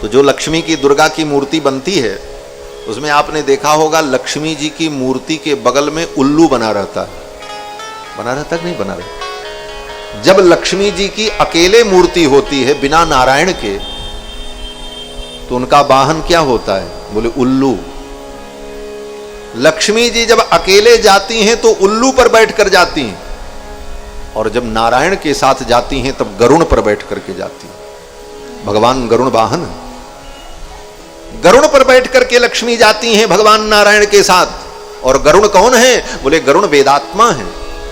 तो जो लक्ष्मी की दुर्गा की मूर्ति बनती है उसमें आपने देखा होगा लक्ष्मी जी की मूर्ति के बगल में उल्लू बना रहता है। बना रहता कि नहीं बना रहता? जब लक्ष्मी जी की अकेले मूर्ति होती है बिना नारायण के तो उनका वाहन क्या होता है? बोले उल्लू। लक्ष्मी जी जब अकेले जाती हैं तो उल्लू पर बैठ कर जाती हैं, और जब नारायण के साथ जाती हैं तब गरुण पर बैठ करके जाती हैं। भगवान गरुण वाहन, गरुण पर बैठ करके लक्ष्मी जाती हैं भगवान नारायण के साथ। और गरुण कौन है? बोले गरुण वेदात्मा है।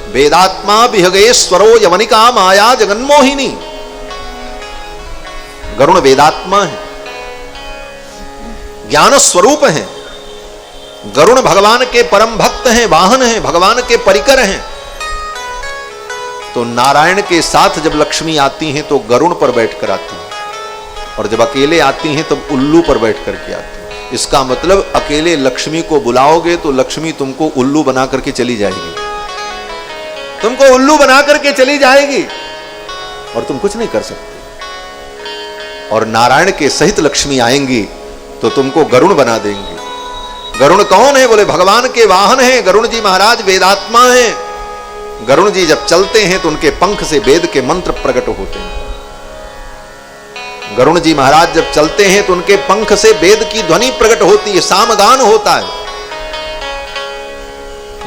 वेदात्मा विहगेश्वरो यवनिका माया जगन्मोहिनी। गरुण वेदात्मा है, ज्ञान स्वरूप है। गरुण भगवान के परम भक्त हैं, वाहन हैं, भगवान के परिकर हैं। तो नारायण के साथ जब लक्ष्मी आती हैं तो गरुण पर बैठकर आती हैं, और जब अकेले आती हैं तब उल्लू पर बैठ करके आती हैं। इसका मतलब अकेले लक्ष्मी को बुलाओगे तो लक्ष्मी तुमको उल्लू बना करके चली जाएगी, तुमको उल्लू बना करके चली जाएगी और तुम कुछ नहीं कर सकते। और नारायण के सहित लक्ष्मी आएंगी तो तुमको गरुण बना देंगे। गरुण कौन है? बोले भगवान के वाहन हैं। गरुण जी महाराज वेदात्मा हैं। गरुण जी जब चलते हैं तो उनके पंख से वेद के मंत्र प्रकट होते हैं। गरुण जी महाराज जब चलते हैं तो उनके पंख से वेद की ध्वनि प्रकट होती है, सामगान होता है।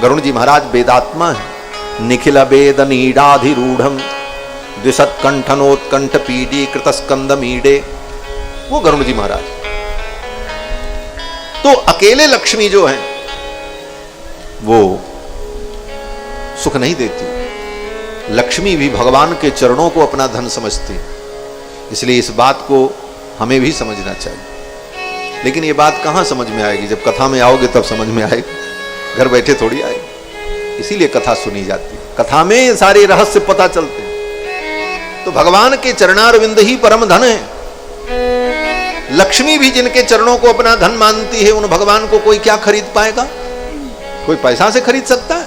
गरुण जी महाराज वेदात्मा है। निखिल वेद नीडाधिरूढ़ द्विशत कंठनोत्कंठ पीडी कृतस्कंद मीडे, वो गरुण जी महाराज। तो अकेले लक्ष्मी जो है वो सुख नहीं देती। लक्ष्मी भी भगवान के चरणों को अपना धन समझती, इसलिए इस बात को हमें भी समझना चाहिए। लेकिन ये बात कहां समझ में आएगी? जब कथा में आओगे तब समझ में आएगी, घर बैठे थोड़ी आएगी। इसीलिए कथा सुनी जाती है, कथा में सारे रहस्य पता चलते हैं। तो भगवान के चरणारविंद ही परम धन है। लक्ष्मी भी जिनके चरणों को अपना धन मानती है, उन भगवान को कोई क्या खरीद पाएगा? कोई पैसा से खरीद सकता है?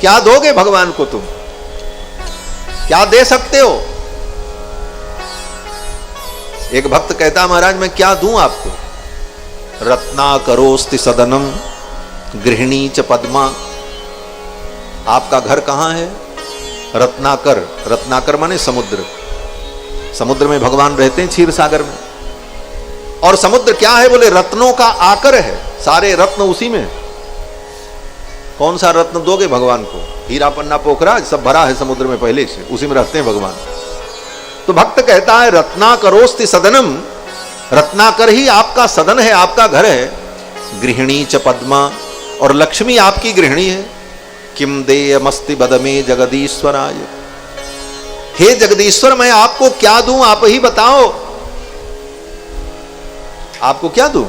क्या दोगे भगवान को? तुम क्या दे सकते हो? एक भक्त कहता महाराज मैं क्या दूं आपको? रत्नाकरोस्ति सदनम गृहिणी च पद्मा। आपका घर कहां है? रत्नाकर। रत्नाकर माने समुद्र। समुद्र में भगवान रहते हैं, क्षीर सागर में। और समुद्र क्या है? बोले रत्नों का आकर है, सारे रत्न उसी में। कौन सा रत्न दोगे भगवान को? हीरा पन्ना पोखरा सब भरा है समुद्र में पहले से, उसी में रहते हैं भगवान। तो भक्त कहता है रत्नाकरोस्ति सदनम, रत्नाकर ही आपका सदन है, आपका घर है। गृहिणी च पद्मा, और लक्ष्मी आपकी गृहिणी है। किम देयमस्ति बदमे जगदीश्वराय। हे जगदीश्वर मैं आपको क्या दूं? आप ही बताओ, आपको क्या दूं?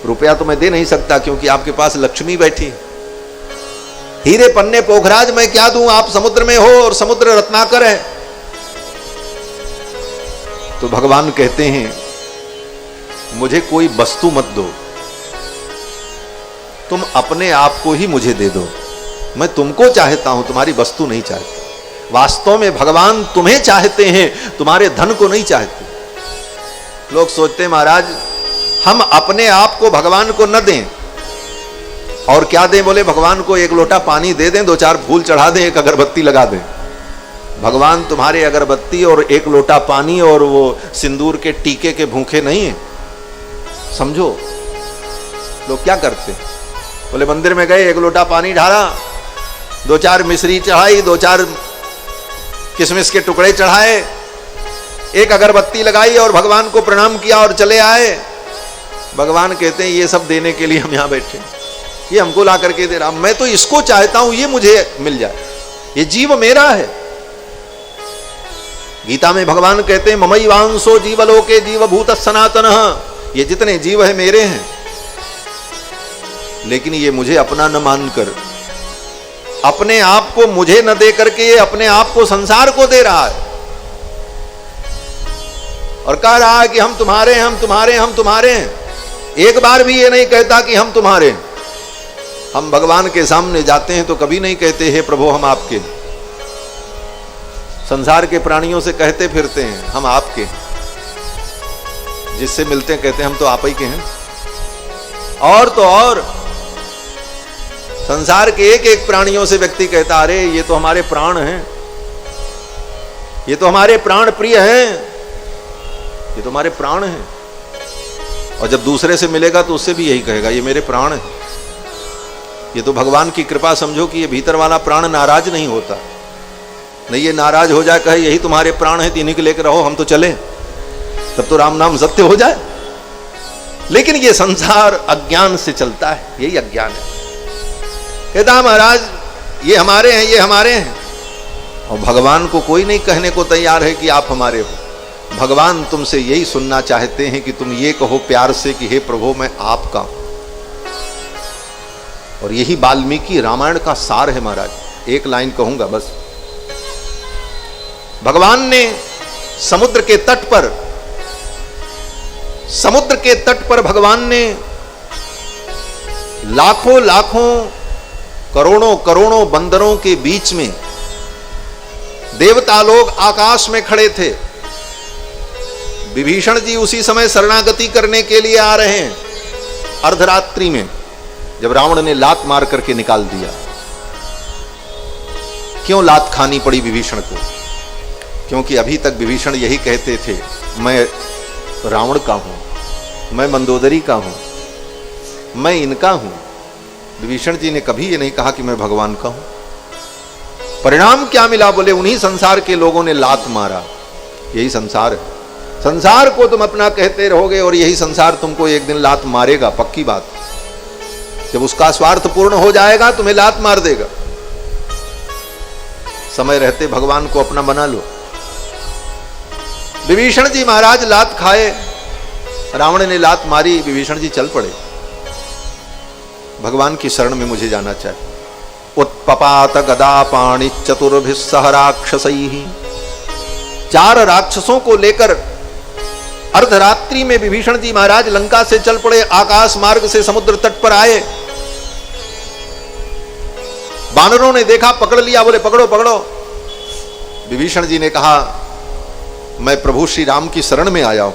रुपया तो मैं दे नहीं सकता क्योंकि आपके पास लक्ष्मी बैठी। हीरे पन्ने पोखराज मैं क्या दूं? आप समुद्र में हो और समुद्र रत्नाकर है। तो भगवान कहते हैं मुझे कोई वस्तु मत दो, तुम अपने आप को ही मुझे दे दो। मैं तुमको चाहता हूं, तुम्हारी वस्तु नहीं चाहता। वास्तव में भगवान तुम्हें चाहते हैं, तुम्हारे धन को नहीं चाहते। लोग सोचते हैं महाराज हम अपने आप को भगवान को न दें, और क्या दें? बोले भगवान को एक लोटा पानी दे दें, दो चार फूल चढ़ा दें, एक अगरबत्ती लगा दें। भगवान तुम्हारे अगरबत्ती और एक लोटा पानी और वो सिंदूर के टीके के भूखे नहीं है, समझो। लोग क्या करते? बोले मंदिर में गए, एक लोटा पानी ढाला, दो चार मिश्री चढ़ाई, दो चार किशमिश के टुकड़े चढ़ाए, एक अगरबत्ती लगाई और भगवान को प्रणाम किया और चले आए। भगवान कहते हैं ये सब देने के लिए हम यहां बैठे, ये हमको ला करके दे रहा, मैं तो इसको चाहता हूं ये मुझे मिल जाए, ये जीव मेरा है। गीता में भगवान कहते हैं ममैवांसो जीवलोके जीवभूत सनातनः, ये जितने जीव है मेरे हैं। लेकिन ये मुझे अपना न मानकर, अपने आप को मुझे न दे करके ये अपने आप को संसार को दे रहा है और कह रहा है कि हम तुम्हारे हैं, हम तुम्हारे हैं, हम तुम्हारे हैं। एक बार भी ये नहीं कहता कि हम तुम्हारे हैं। हम भगवान के सामने जाते हैं तो कभी नहीं कहते हे प्रभु हम आपके। संसार के प्राणियों से कहते फिरते हैं हम आपके। जिससे मिलते हैं कहते हैं हम तो आप ही के हैं। और तो और संसार के एक एक प्राणियों से व्यक्ति कहता अरे ये तो हमारे प्राण हैं, ये तो हमारे प्राण प्रिय हैं, ये तो हमारे प्राण हैं। और जब दूसरे से मिलेगा तो उससे भी यही कहेगा ये मेरे प्राण हैं। ये तो भगवान की कृपा समझो कि ये भीतर वाला प्राण नाराज नहीं होता, नहीं ये नाराज हो जाए कहे यही तुम्हारे प्राण हैं, इन्हीं को लेकर रहो हम तो चले, तब तो राम नाम सत्य हो जाए। लेकिन ये संसार अज्ञान से चलता है, यही अज्ञान है। कहता महाराज ये हमारे हैं, ये हमारे हैं। और भगवान को कोई नहीं कहने को तैयार है कि आप हमारे हो। भगवान तुमसे यही सुनना चाहते हैं कि तुम ये कहो प्यार से कि हे प्रभु मैं आपका हूं। और यही वाल्मीकि रामायण का सार है महाराज। एक लाइन कहूंगा बस। भगवान ने समुद्र के तट पर भगवान ने लाखों लाखों करोड़ों करोड़ों बंदरों के बीच में देवता लोग आकाश में खड़े थे। विभीषण जी उसी समय शरणागति करने के लिए आ रहे हैं, अर्धरात्रि में, जब रावण ने लात मार करके निकाल दिया। क्यों लात खानी पड़ी विभीषण को? क्योंकि अभी तक विभीषण यही कहते थे मैं रावण का हूं, मैं मंदोदरी का हूं, मैं इनका हूं। विभीषण जी ने कभी ये नहीं कहा कि मैं भगवान का हूं। परिणाम क्या मिला? बोले उन्हीं संसार के लोगों ने लात मारा। यही संसार है। संसार को तुम अपना कहते रहोगे और यही संसार तुमको एक दिन लात मारेगा, पक्की बात। जब उसका स्वार्थ पूर्ण हो जाएगा तुम्हें लात मार देगा। समय रहते भगवान को अपना बना लो। विभीषण जी महाराज लात खाए, रावण ने लात मारी, विभीषण जी चल पड़े। भगवान की शरण में मुझे जाना चाहिए। उत्पपात गदा पाणि चतुर्भिः सह राक्षसैः। 4 राक्षसों को लेकर अर्धरात्रि में विभीषण जी महाराज लंका से चल पड़े। आकाश मार्ग से समुद्र तट पर आए। बानरों ने देखा, पकड़ लिया, बोले पकड़ो पकड़ो। विभीषण जी ने कहा मैं प्रभु श्री राम की शरण में आया हूं।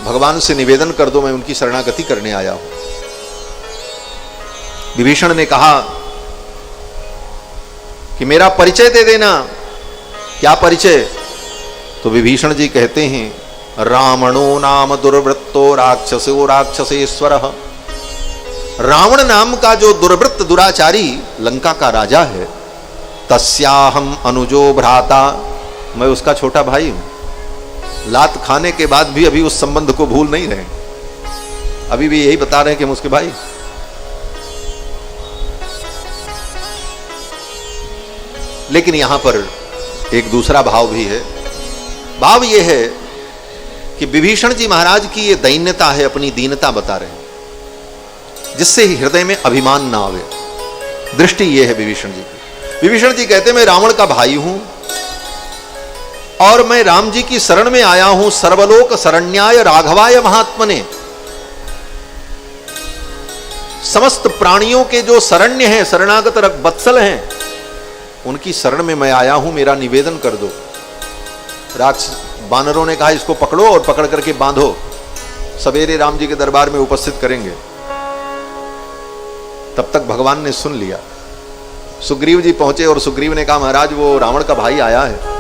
भगवान से निवेदन कर दो, मैं उनकी शरणागति करने आया हूं। विभीषण ने कहा कि मेरा परिचय दे देना। क्या परिचय? तो विभीषण जी कहते हैं रावणो नाम दुर्वृत्तो राक्षसो राक्षसेश्वरः। रावण नाम का जो दुर्वृत्त दुराचारी लंका का राजा है, तस्याहम अनुजो भ्राता, मैं उसका छोटा भाई हूं। लात खाने के बाद भी अभी उस संबंध को भूल नहीं रहे, अभी भी यही बता रहे हैं कि हम उसके भाई। लेकिन यहां पर एक दूसरा भाव भी है। भाव यह है कि विभीषण जी महाराज की ये दैन्यता है, अपनी दीनता बता रहे हैं, जिससे ही हृदय में अभिमान ना आवे। दृष्टि यह है विभीषण जी की। विभीषण जी कहते मैं रावण का भाई हूं और मैं राम जी की शरण में आया हूं। सर्वलोक शरण्याय राघवाय महात्मने। समस्त प्राणियों के जो शरण्य हैं, शरणागत वत्सल हैं, उनकी शरण में मैं आया हूं, मेरा निवेदन कर दो। बानरों ने कहा इसको पकड़ो और पकड़ करके बांधो, सवेरे राम जी के दरबार में उपस्थित करेंगे। तब तक भगवान ने सुन लिया। सुग्रीव जी पहुंचे और सुग्रीव ने कहा महाराज वो रावण का भाई आया है,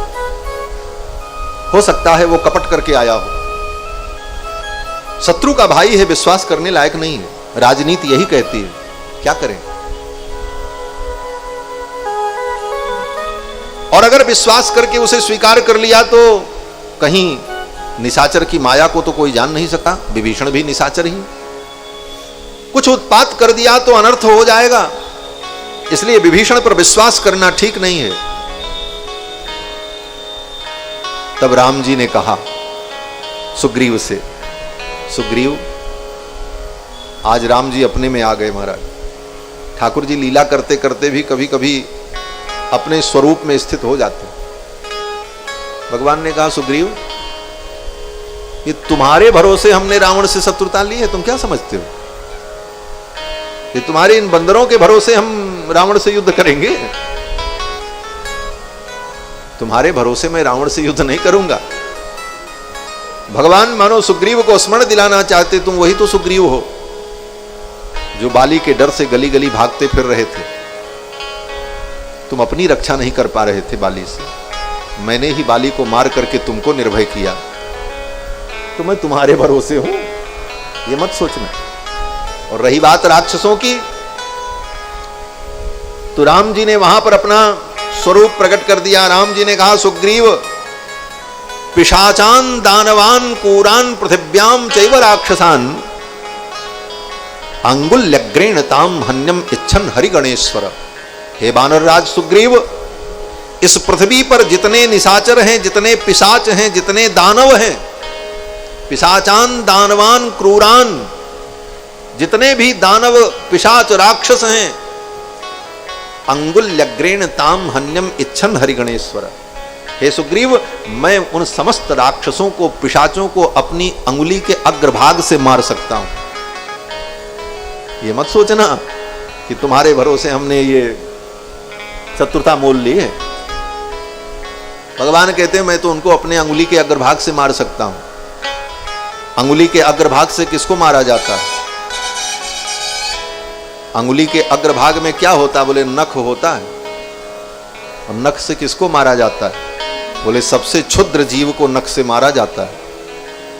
हो सकता है वो कपट करके आया हो। शत्रु का भाई है, विश्वास करने लायक नहीं है। राजनीति यही कहती है, क्या करें। और अगर विश्वास करके उसे स्वीकार कर लिया तो कहीं निशाचर की माया को तो कोई जान नहीं सकता। विभीषण भी निशाचर ही, कुछ उत्पात कर दिया तो अनर्थ हो जाएगा। इसलिए विभीषण पर विश्वास करना ठीक नहीं है। तब राम जी ने कहा सुग्रीव से, सुग्रीव आज राम जी अपने में आ गए महाराज। ठाकुर जी लीला करते करते भी कभी कभी अपने स्वरूप में स्थित हो जाते। भगवान ने कहा सुग्रीव ये तुम्हारे भरोसे हमने रावण से शत्रुता ली है, तुम क्या समझते हो? ये तुम्हारे इन बंदरों के भरोसे हम रावण से युद्ध करेंगे? तुम्हारे भरोसे मैं रावण से युद्ध नहीं करूंगा। भगवान मानो सुग्रीव को स्मरण दिलाना चाहते, तुम वही तो सुग्रीव हो जो बाली के डर से गली गली भागते फिर रहे थे। तुम अपनी रक्षा नहीं कर पा रहे थे बाली से, मैंने ही बाली को मार करके तुमको निर्भय किया, तो मैं तुम्हारे भरोसे हूं, ये मत सोचना। और रही बात राक्षसों की, तो राम जी ने वहां पर अपना स्वरूप प्रकट कर दिया। राम जी ने कहा, सुग्रीव पिशाचान दानवान कूरान पृथिव्याम चैव राक्षसान अंगुल्यग्रेण ताम हन्यम इच्छन हरिगणेश्वर। हे बानरराज सुग्रीव, इस पृथ्वी पर जितने निशाचर हैं, जितने पिशाच हैं, जितने दानव हैं, पिशाचान दानवान क्रूरान, जितने भी दानव पिशाच राक्षस हैं, अंगुल्यग्रेण ताम हन्यम इच्छन हरिगणेश्वर। हे सुग्रीव, मैं उन समस्त राक्षसों को, पिशाचों को अपनी अंगुली के अग्रभाग से मार सकता हूं। ये मत सोचना कि तुम्हारे भरोसे हमने ये शत्रुता मोल ली है। भगवान कहते हैं, मैं तो उनको अपने अंगुली के अग्रभाग से मार सकता हूं। अंगुली के अग्रभाग से किसको मारा जाता है? अंगुली के अग्रभाग में क्या होता है? बोले नख होता है। और नख से किसको मारा जाता है? बोले सबसे क्षुद्र जीव को नख से मारा जाता है।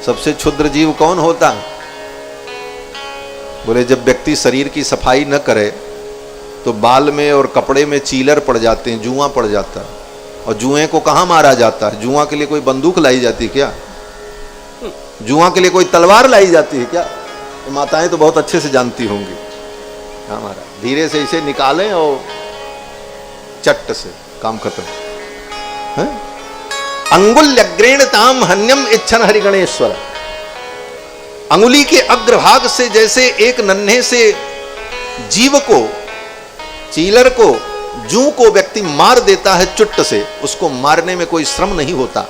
सबसे क्षुद्र जीव कौन होता है? बोले जब व्यक्ति शरीर की सफाई न करे तो बाल में और कपड़े में चीलर पड़ जाते हैं, जुआ पड़ जाता है। और जुए को कहां मारा जाता है? जुआ के लिए कोई बंदूक लाई जाती है क्या? जुआ के लिए कोई तलवार लाई जाती है क्या? माताएं तो बहुत अच्छे से जानती होंगी। हाँ महाराज, धीरे से इसे निकालें और चट्ट से काम खत्म। अंगुल्यग्रेण ताम हन्यम इच्छन हरिगणेश्वर। अंगुली के अग्रभाग से जैसे एक नन्हे से जीव को, चीलर को, जू को व्यक्ति मार देता है चुट्ट से, उसको मारने में कोई श्रम नहीं होता।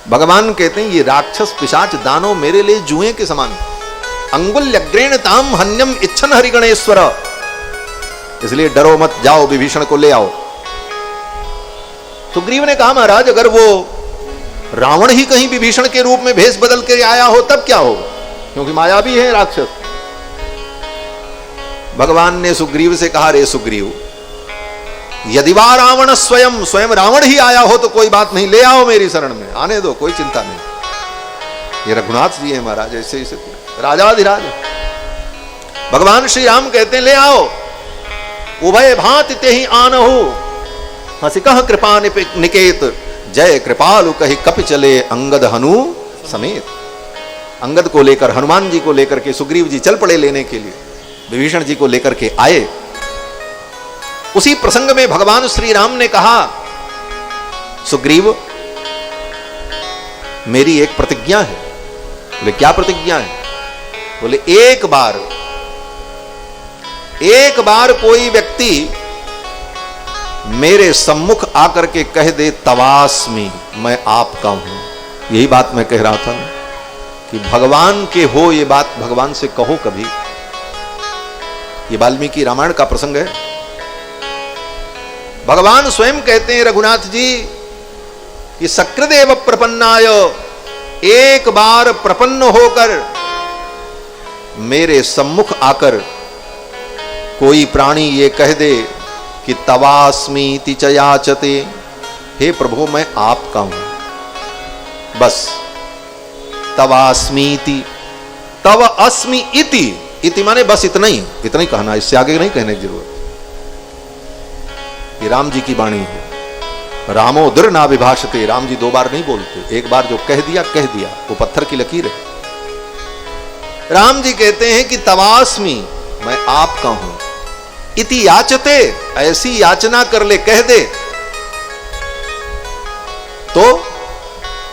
भगवान कहते हैं ये राक्षस पिशाच दानव मेरे लिए जुए के समान। अंगुल्यग्रेण ताम हन्यम इच्छन हरिगणेश्वर। इसलिए डरो मत, जाओ विभीषण को ले आओ। सुग्रीव ने कहा, महाराज अगर वो रावण ही कहीं विभीषण के रूप में भेष बदल के आया हो तब क्या होगा? क्योंकि माया भी है राक्षस। भगवान ने सुग्रीव से कहा, रे सुग्रीव, यदि वा रावण स्वयं रावण ही आया हो तो कोई बात नहीं, ले आओ मेरी शरण में, आने दो, कोई चिंता नहीं। ये रघुनाथ जी है महाराज, ऐसे ऐसे राजाधिराज। भगवान श्री राम कहते हैं, ले आओ। उभय भांति ते ही आनहु हसिकह कृपा निकेत, जय कृपालु कहि कपि चले अंगद हनु समेत। अंगद को लेकर, हनुमान जी को लेकर के सुग्रीव जी चल पड़े लेने के लिए, विभीषण जी को लेकर के आए। उसी प्रसंग में भगवान श्री राम ने कहा, सुग्रीव मेरी एक प्रतिज्ञा है। बोले क्या प्रतिज्ञा है? बोले एक बार कोई व्यक्ति मेरे सम्मुख आकर के कह दे तवास्मि, मैं आपका हूं। यही बात मैं कह रहा था ना कि भगवान के हो, ये बात भगवान से कहो कभी। ये वाल्मीकि रामायण का प्रसंग है। भगवान स्वयं कहते हैं रघुनाथ जी कि सकृदेव प्रपन्नाय, एक बार प्रपन्न होकर मेरे सम्मुख आकर कोई प्राणी ये कह दे कि तवास्मीति च याचते, हे प्रभु मैं आपका हूं, बस तवास्मीति, तव अस्मि इति, इति माने बस इतना ही कहना, इससे आगे नहीं कहने की जरूरत। ये राम जी की वाणी है। रामो दृढ़ ना विभाषते, राम जी दो बार नहीं बोलते, एक बार जो कह दिया वो पत्थर की लकीर है। राम जी कहते हैं कि तवास्मि, मैं आपका हूं, इति याचते, ऐसी याचना कर ले, कह दे। तो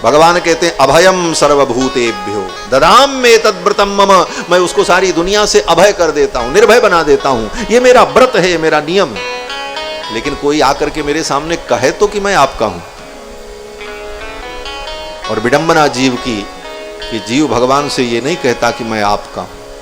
भगवान कहते हैं अभयम सर्वभूतेभ्यो ददाम में तद्व्रतम मम, मैं उसको सारी दुनिया से अभय कर देता हूं, निर्भय बना देता हूं। ये मेरा व्रत है, मेरा नियम है। लेकिन कोई आकर के मेरे सामने कहे तो कि मैं आपका हूं। और विडंबना जीव की कि जीव भगवान से ये नहीं कहता कि मैं आपका हूं।